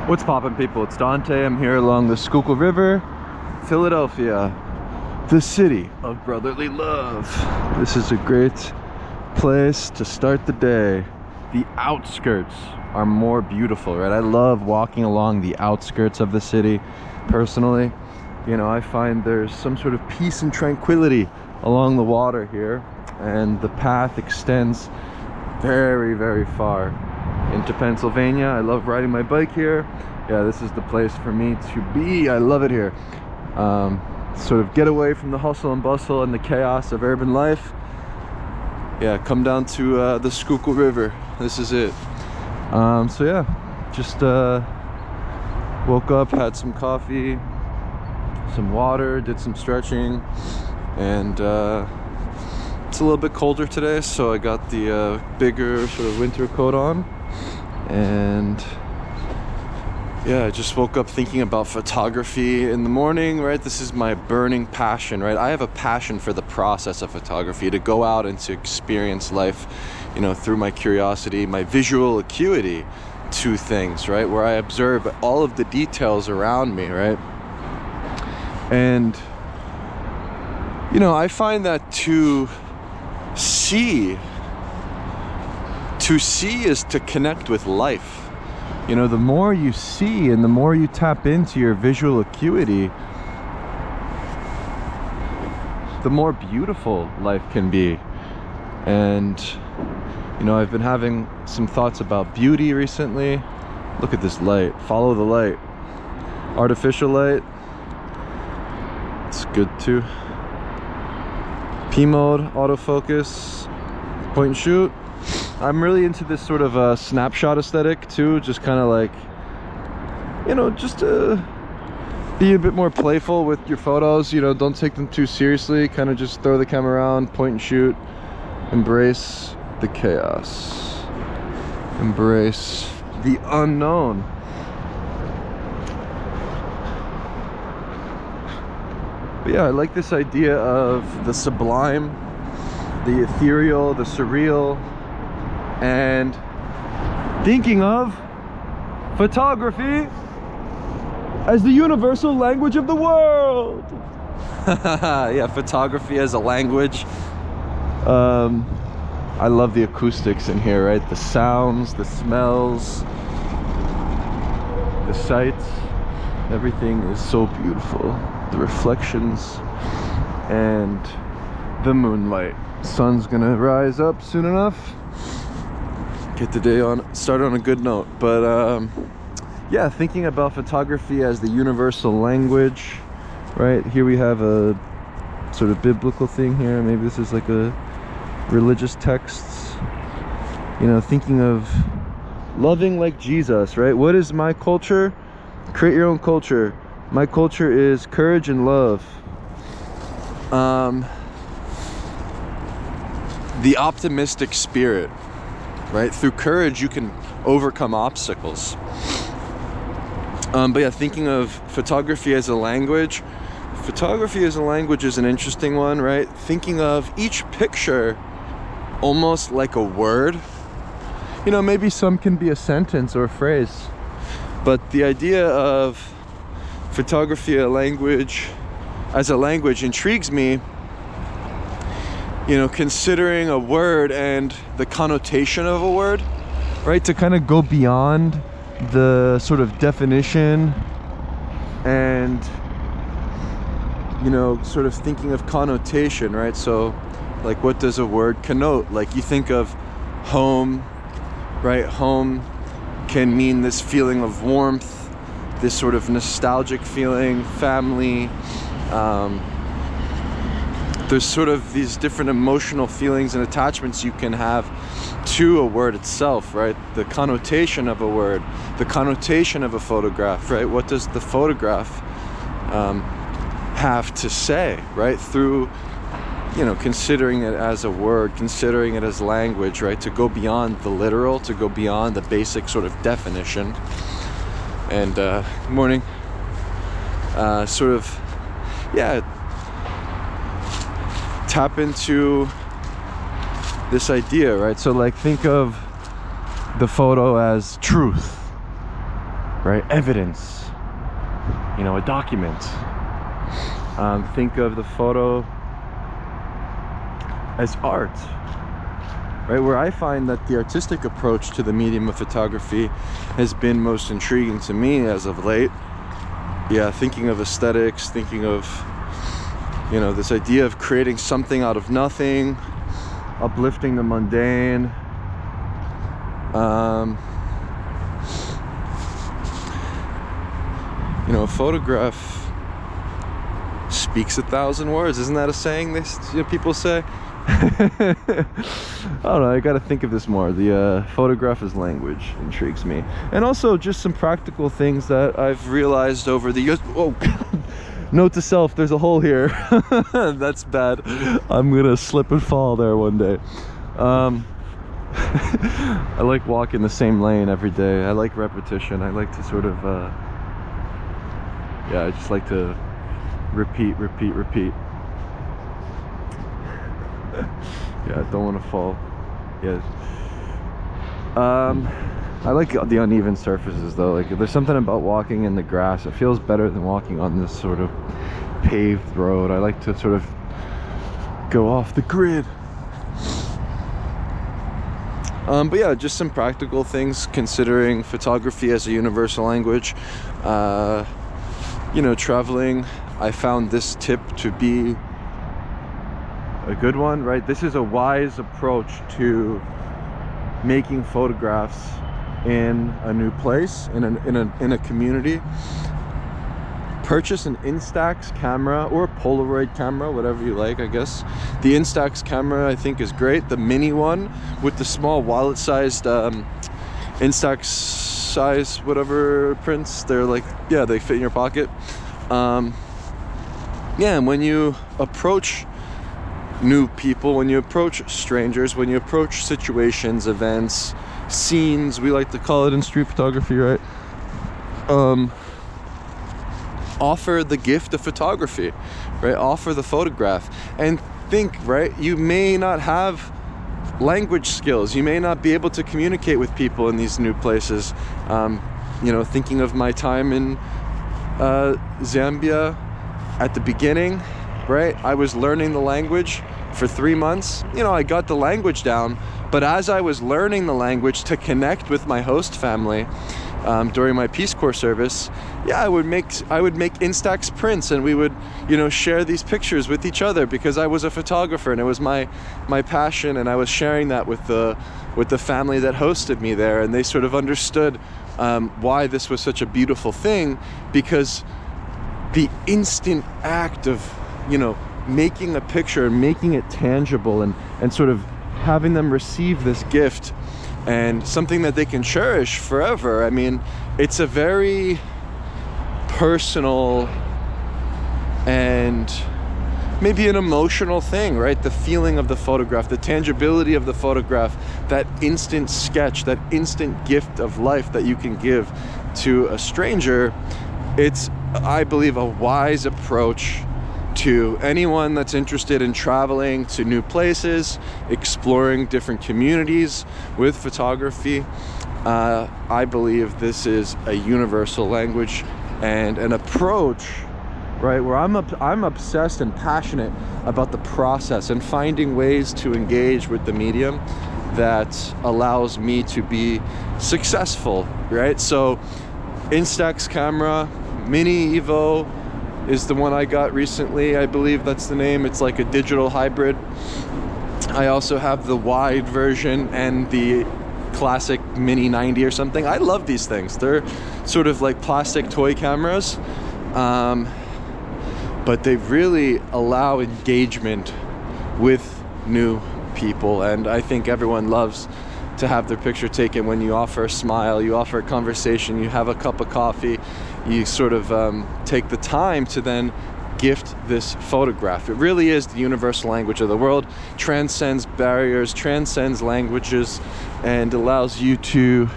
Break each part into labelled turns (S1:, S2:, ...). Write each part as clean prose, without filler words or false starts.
S1: What's poppin', people? It's Dante. I'm here along the Schuylkill River, Philadelphia, the city of brotherly love. This is a great place to start the day. The outskirts are more beautiful, right? I love walking along the outskirts of the city personally. You know, I find there's some sort of peace and tranquility along the water here, and the path extends very, very far into Pennsylvania. I love riding my bike here. Yeah, this is the place for me to be. I love it here. Sort of get away from the hustle and bustle and the chaos of urban life. Yeah, come down to the Schuylkill River. This is it. So yeah, just woke up, had some coffee, some water, did some stretching, and it's a little bit colder today, so I got the bigger sort of winter coat on. And yeah, I just woke up thinking about photography in the morning, right? This is my burning passion, right? I have a passion for the process of photography, to go out and to experience life, you know, through my curiosity, my visual acuity to things, right? Where I observe all of the details around me, right? And, you know, I find that to see is to connect with life. You know, the more you see and the more you tap into your visual acuity, the more beautiful life can be. And, you know, I've been having some thoughts about beauty recently. Look at this light. Follow the light. Artificial light. It's good too. P mode, autofocus, point and shoot. I'm really into this sort of a snapshot aesthetic too, just kind of like, you know, just to be a bit more playful with your photos. You know, don't take them too seriously, kind of just throw the camera around, point and shoot, embrace the chaos, embrace the unknown. But yeah, I like this idea of the sublime, the ethereal, the surreal, and thinking of photography as the universal language of the world. Yeah, photography as a language. I love the acoustics in here, right? The sounds, the smells, the sights, everything is so beautiful. The reflections and the moonlight. Sun's gonna rise up soon enough. Get the day started on a good note. But yeah, thinking about photography as the universal language, right? Here we have a sort of biblical thing here. Maybe this is like a religious text. You know, thinking of loving like Jesus, right? What is my culture? Create your own culture. My culture is courage and love. The optimistic spirit, right? Through courage, you can overcome obstacles. But yeah, thinking of photography as a language. Photography as a language is an interesting one, right? Thinking of each picture almost like a word. You know, maybe some can be a sentence or a phrase. But the idea of photography as a language intrigues me. You know, considering a word and the connotation of a word, right? To kind of go beyond the sort of definition and, you know, sort of thinking of connotation, right? So, like, what does a word connote? Like, you think of home, right? Home can mean this feeling of warmth, this sort of nostalgic feeling, family. There's sort of these different emotional feelings and attachments you can have to a word itself, right? The connotation of a word, the connotation of a photograph, right? What does the photograph have to say, right? Through, you know, considering it as a word, considering it as language, right? To go beyond the literal, to go beyond the basic sort of definition. And morning, sort of, yeah, tap into this idea, right? So like, think of the photo as truth, right? Evidence, you know, a document. Think of the photo as art, right? Where I find that the artistic approach to the medium of photography has been most intriguing to me as of late. Yeah, thinking of aesthetics, thinking of, you know, this idea of creating something out of nothing, uplifting the mundane. You know, a photograph speaks 1,000 words. Isn't that a saying people say? I don't know, I gotta think of this more. The photograph as language intrigues me. And also just some practical things that I've realized over the years. Oh, note to self, there's a hole here. That's bad. I'm gonna slip and fall there one day. I like walking the same lane every day. I like repetition. I like to sort of I just like to repeat. Yeah, I don't want to fall. Yeah. I like the uneven surfaces though. Like, there's something about walking in the grass. It feels better than walking on this sort of paved road. I like to sort of go off the grid. But yeah, just some practical things considering photography as a universal language. You know, traveling, I found this tip to be a good one, right? This is a wise approach to making photographs in a new place, in a community. Purchase an Instax camera or a Polaroid camera, whatever you like, I guess. The Instax camera I think is great. The mini one with the small wallet-sized Instax size whatever prints, they're like, yeah, they fit in your pocket. Yeah, and when you approach new people, when you approach strangers, when you approach situations, events, scenes, we like to call it in street photography, right? Offer the gift of photography, right? Offer the photograph. And think, right, you may not have language skills, you may not be able to communicate with people in these new places. You know, thinking of my time in Zambia at the beginning, right? I was learning the language for 3 months. You know, I got the language down, but as I was learning the language to connect with my host family during my Peace Corps service, yeah, I would make Instax prints, and we would, you know, share these pictures with each other because I was a photographer and it was my passion, and I was sharing that with the family that hosted me there, and they sort of understood why this was such a beautiful thing, because the instant act of, you know, making a picture and making it tangible and sort of having them receive this gift and something that they can cherish forever. I mean, it's a very personal and maybe an emotional thing, right? The feeling of the photograph, the tangibility of the photograph, that instant sketch, that instant gift of life that you can give to a stranger. It's, I believe, a wise approach to anyone that's interested in traveling to new places, exploring different communities with photography. I believe this is a universal language and an approach, right, where I'm obsessed and passionate about the process and finding ways to engage with the medium that allows me to be successful, right? So Instax camera, Mini Evo is the one I got recently. I believe that's the name. It's like a digital hybrid. I also have the wide version and the classic Mini 90 or something. I love these things. They're sort of like plastic toy cameras, but they really allow engagement with new people, and I think everyone loves to have their picture taken when you offer a smile, you offer a conversation, you have a cup of coffee, you sort of take the time to then gift this photograph. It really is the universal language of the world, transcends barriers, transcends languages, and allows you to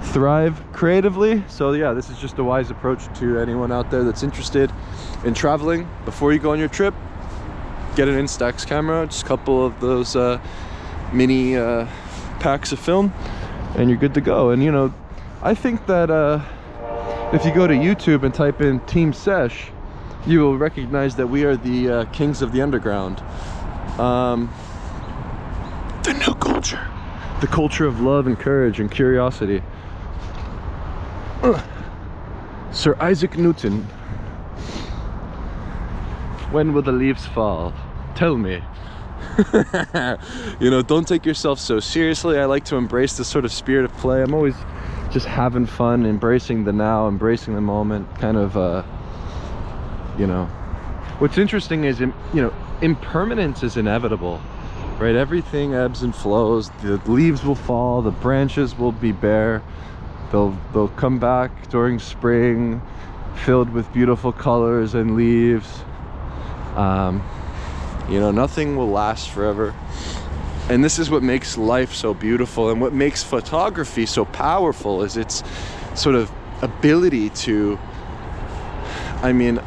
S1: thrive creatively. So yeah, this is just a wise approach to anyone out there that's interested in traveling. Before you go on your trip, get an Instax camera, just a couple of those mini packs of film, and you're good to go. And you know, I think that If you go to YouTube and type in Team Sesh, you will recognize that we are the kings of the underground. The new culture. The culture of love and courage and curiosity. Sir Isaac Newton. When will the leaves fall? Tell me. You know, don't take yourself so seriously. I like to embrace this sort of spirit of play. I'm always just having fun, embracing the now, embracing the moment, kind of, you know. What's interesting is, you know, impermanence is inevitable, right? Everything ebbs and flows. The leaves will fall, the branches will be bare. They'll come back during spring, filled with beautiful colors and leaves. You know, nothing will last forever. And this is what makes life so beautiful, and what makes photography so powerful is its sort of ability to, I mean,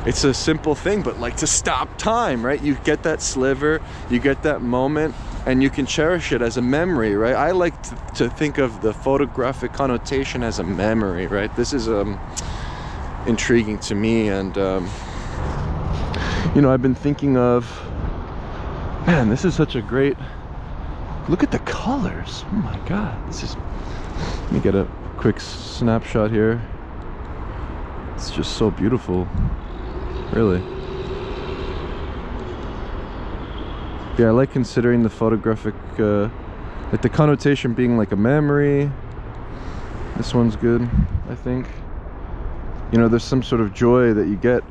S1: it's a simple thing, but like to stop time, right? You get that sliver, you get that moment, and you can cherish it as a memory, right? I like to think of the photographic connotation as a memory, right? This is intriguing to me. And you know, I've been thinking of, man, this is such a great, look at the colors. Oh my God, this is, let me get a quick snapshot here. It's just so beautiful, really. Yeah, I like considering the photographic, like the connotation being like a memory. This one's good, I think. You know, there's some sort of joy that you get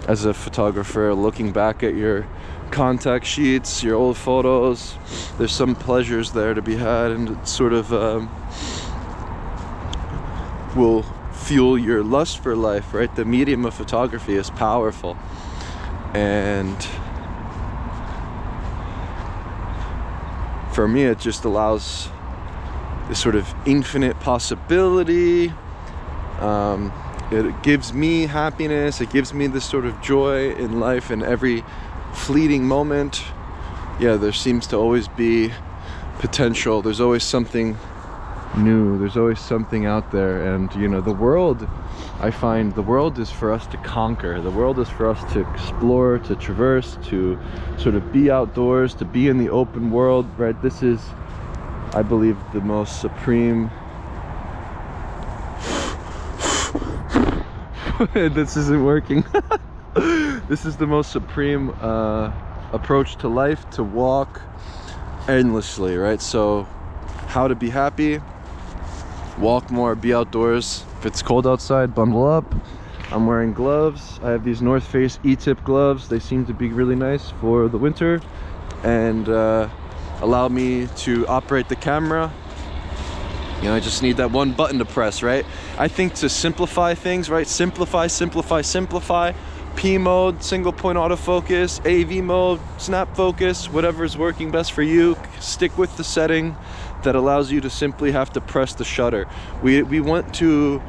S1: as a photographer looking back at your contact sheets, your old photos. There's some pleasures there to be had, and it sort of will fuel your lust for life, right? The medium of photography is powerful, and for me it just allows this sort of infinite possibility. It gives me happiness, it gives me this sort of joy in life, in every fleeting moment. Yeah, there seems to always be potential, there's always something new, there's always something out there. And you know, the world, I find the world is for us to conquer, the world is for us to explore, to traverse, to sort of be outdoors, to be in the open world, right? This is, I believe, the most supreme this isn't working. This is the most supreme approach to life, to walk endlessly, right? So how to be happy: walk more, be outdoors. If it's cold outside, bundle up. I'm wearing gloves. I have these North Face E-tip gloves. They seem to be really nice for the winter, and allow me to operate the camera. You know, I just need that one button to press, right? I think to simplify things, right? Simplify, simplify, simplify. P mode, single point autofocus, AV mode, snap focus, whatever is working best for you. Stick with the setting that allows you to simply have to press the shutter. We want to,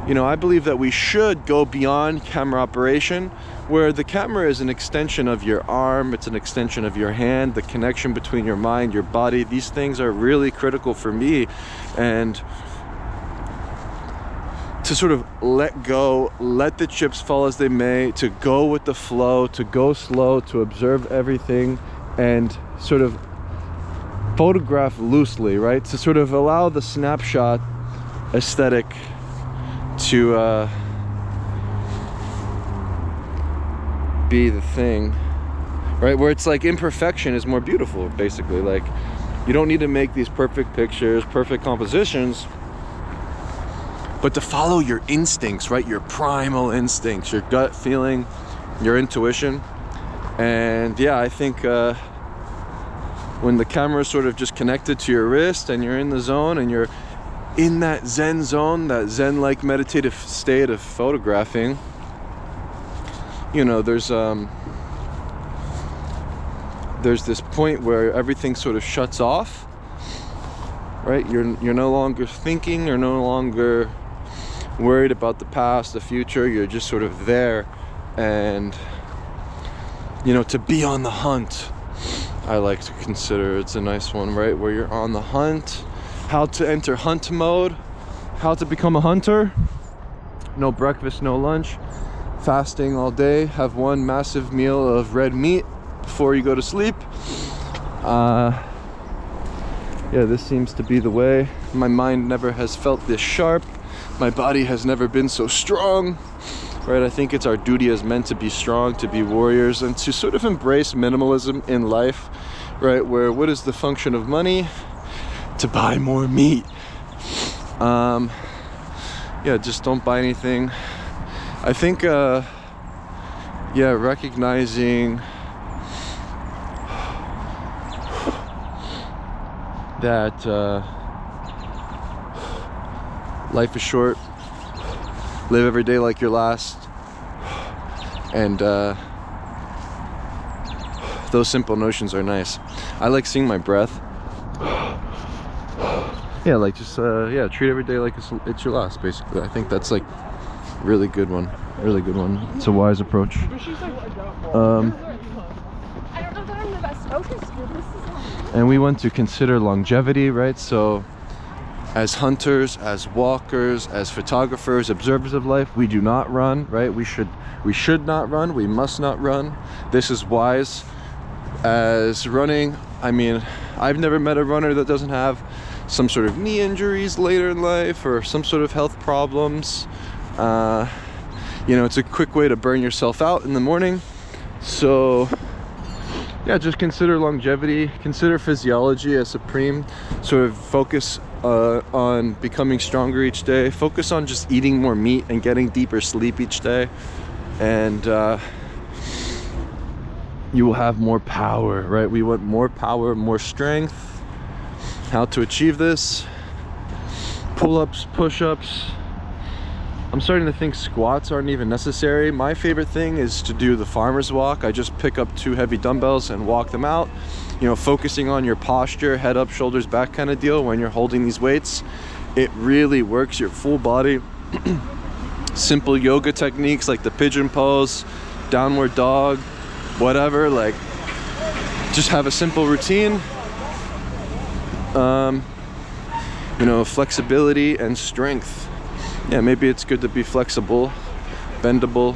S1: you know, I believe that we should go beyond camera operation, where the camera is an extension of your arm, it's an extension of your hand, the connection between your mind, your body. These things are really critical for me. And to sort of let go, let the chips fall as they may, to go with the flow, to go slow, to observe everything, and sort of photograph loosely, right? To sort of allow the snapshot aesthetic to be the thing, right? Where it's like imperfection is more beautiful, basically. Like, you don't need to make these perfect pictures, perfect compositions, but to follow your instincts, right? Your primal instincts, your gut feeling, your intuition. And yeah, I think when the camera is sort of just connected to your wrist and you're in the zone and you're in that Zen zone, that Zen-like meditative state of photographing, you know, there's this point where everything sort of shuts off, right? You're no longer thinking, you're no longer worried about the past, the future. You're just sort of there. And you know, to be on the hunt, I like to consider it's a nice one, right? Where you're on the hunt, how to enter hunt mode, how to become a hunter. no breakfast, no lunch, fasting all day, have one massive meal of red meat before you go to sleep. Yeah, this seems to be the way. My mind never has felt this sharp. My body has never been so strong, right? I think it's our duty as men to be strong, to be warriors, and to sort of embrace minimalism in life, right? Where what is the function of money? To buy more meat. Yeah, just don't buy anything. I think, yeah, recognizing that life is short, live every day like your last, and those simple notions are nice. I like seeing my breath. Yeah, like just yeah, treat every day like it's your last, basically. I think that's like really good one, really good one. It's a wise approach.
S2: I don't know that I'm the best focus group. This is
S1: And we want to consider longevity, right? So as hunters, as walkers, as photographers, observers of life, we do not run, right? We should not run, we must not run. This is wise. As running, I mean, I've never met a runner that doesn't have some sort of knee injuries later in life or some sort of health problems. You know, it's a quick way to burn yourself out in the morning. So yeah, just consider longevity, consider physiology as supreme, sort of focus on becoming stronger each day, focus on just eating more meat and getting deeper sleep each day, and you will have more power, right? We want more power, more strength. How to achieve this? Pull-ups, push-ups. I'm starting to think squats aren't even necessary. My favorite thing is to do the farmer's walk. I just pick up 2 heavy dumbbells and walk them out. You know, focusing on your posture, head up, shoulders back kind of deal when you're holding these weights. It really works your full body. Simple yoga techniques like the pigeon pose, downward dog, whatever, like just have a simple routine. You know, flexibility and strength. Yeah, maybe it's good to be flexible, bendable,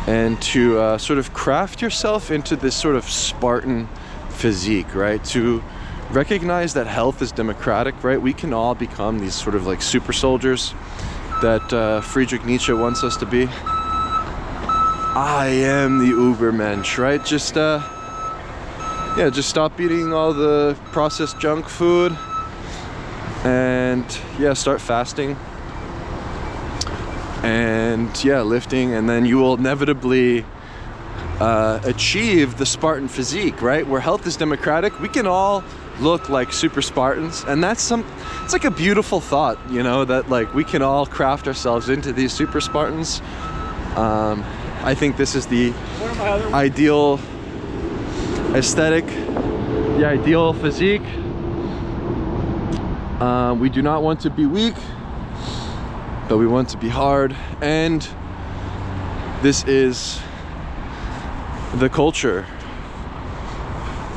S1: and to sort of craft yourself into this sort of Spartan physique, right? To recognize that health is democratic, right? We can all become these sort of like super soldiers that Friedrich Nietzsche wants us to be. I am the Ubermensch, right? Just yeah, just stop eating all the processed junk food and yeah, start fasting and yeah, lifting, and then you will inevitably achieve the Spartan physique, right? Where health is democratic. We can all look like super Spartans, and it's like a beautiful thought, you know, that like we can all craft ourselves into these super Spartans. I think this is the ideal aesthetic, the ideal physique. We do not want to be weak, but we want to be hard, and this is the culture.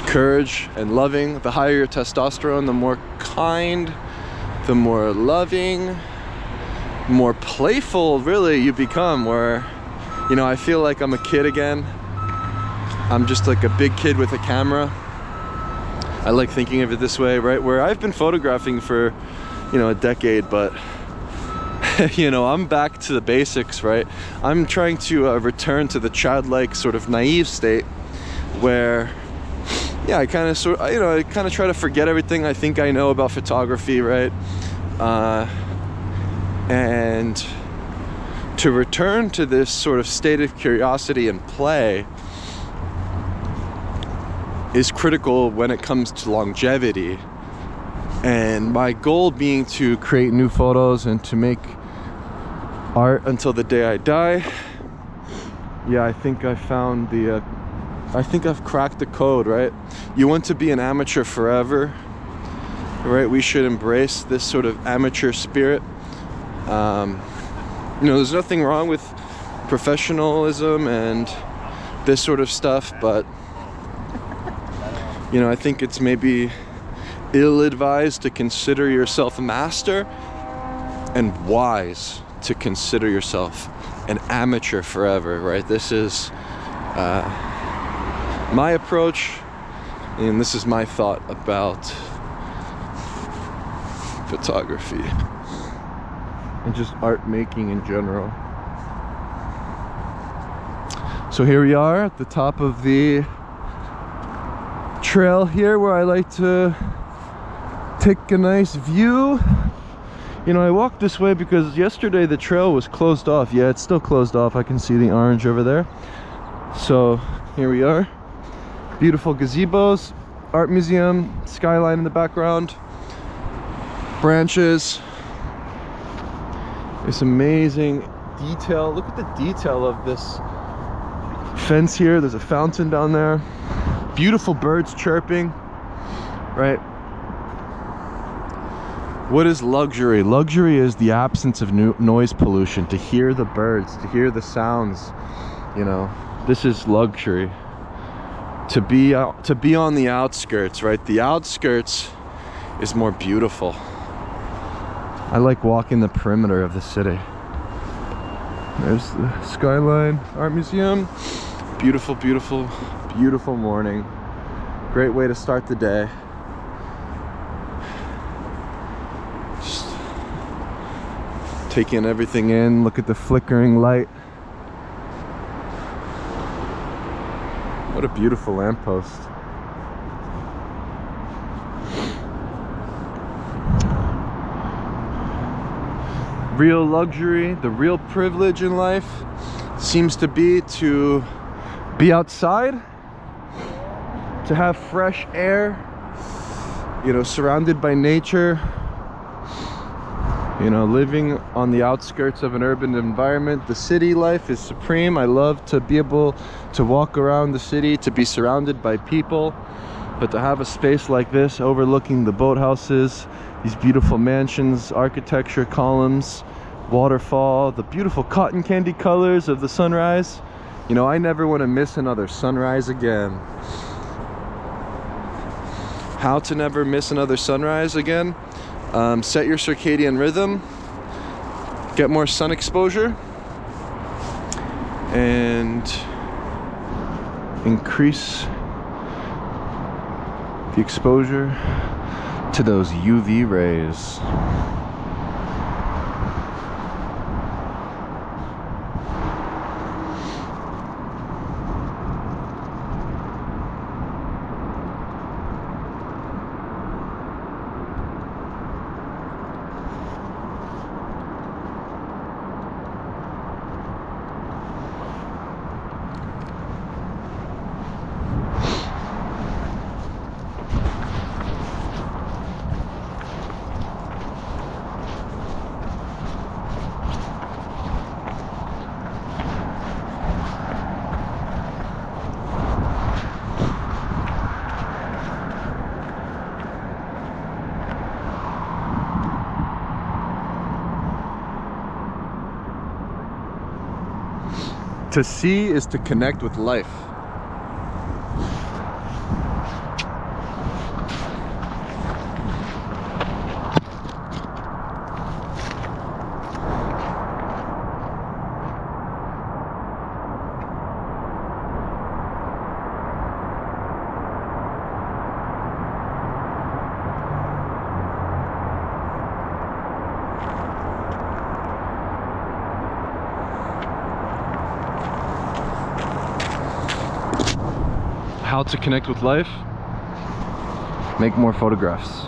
S1: Courage and loving. The higher your testosterone, the more kind, the more loving, more playful really you become, where, you know, I feel like I'm a kid again. I'm just like a big kid with a camera. I like thinking of it this way, right? Where I've been photographing for, you know, a decade, but you know, I'm back to the basics, right? I'm trying to return to the childlike sort of naive state where, yeah, I kind of try to forget everything I think I know about photography, right? And to return to this sort of state of curiosity and play is critical when it comes to longevity. And my goal being to create new photos and to make art until the day I die. Yeah, I think I found I think I've cracked the code, right? You want to be an amateur forever, right? We should embrace this sort of amateur spirit. You know, there's nothing wrong with professionalism and this sort of stuff, but you know, I think it's maybe ill-advised to consider yourself a master, and wise to consider yourself an amateur forever, right? This is my approach, and this is my thought about photography and just art making in general. So here we are at the top of the trail here, where I like to take a nice view. You know, I walked this way because yesterday the trail was closed off. Yeah, it's still closed off. I can see the orange over there. So here we are. Beautiful gazebos, art museum, skyline in the background, branches. This amazing detail. Look at the detail of this fence here. There's a fountain down there. Beautiful birds chirping, right? What is luxury? Luxury is the absence of noise pollution, to hear the birds, to hear the sounds. You know, this is luxury. To be on the outskirts, right? The outskirts is more beautiful. I like walking the perimeter of the city. There's the skyline art museum. Beautiful, beautiful, beautiful morning. Great way to start the day. Just taking everything in. Look at the flickering light. What a beautiful lamppost. Real luxury, the real privilege in life seems to be outside, to have fresh air, you know, surrounded by nature, you know, living on the outskirts of an urban environment. The city life is supreme. I love to be able to walk around the city, to be surrounded by people, but to have a space like this overlooking the boathouses, these beautiful mansions, architecture, columns, waterfall, the beautiful cotton candy colors of the sunrise. You know, I never want to miss another sunrise again. How to never miss another sunrise again? Set your circadian rhythm, get more sun exposure, and increase the exposure to those UV rays. To see is to connect with life. How to connect with life? Make more photographs.